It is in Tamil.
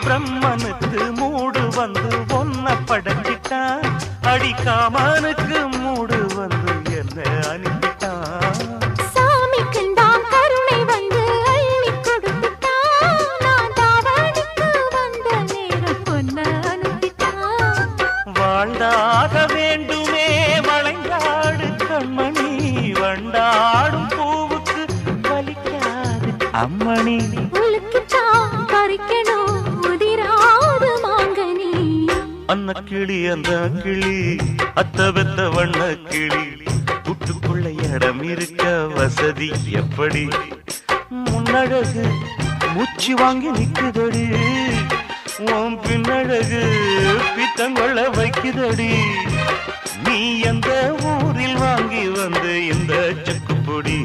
பிரம்மனுக்கு மூடு வந்து ஒன்ன படைச்சிட்டான், அடிக்காமனுக்கு மூடு வந்து என்ன அனுப்பிட்டான். சாமிக்கு தான் கருணை வந்து அள்ளி கொடுத்துட்டான், நான் தாவணிக்கு வந்த நேரம் பொன்ன அனுப்பிட்டான். வாழ்ந்தாக வேண்டுமே வளைந்தாடு கண்மணி, வண்டாடும் பூவுக்கு வலிக்காது அம்மணி. உலுக்குத்தான் பறிக்கணும் உதிராது மாங்கனி. அன்ன கிளி அந்த கிளி அத்த பெத்த வண்ண கிளி, கூட்டுக்குள்ள இடம் இருக்க வசதி எப்படி? முன்னழகு மூச்சு வாங்கி நிக்குதடி, உன் பின்னழகு பித்தங்கொள்ள வைக்குதடி. நீ எந்த ஊரில் வாங்கி வந்து இந்த செக்குப்பொடி?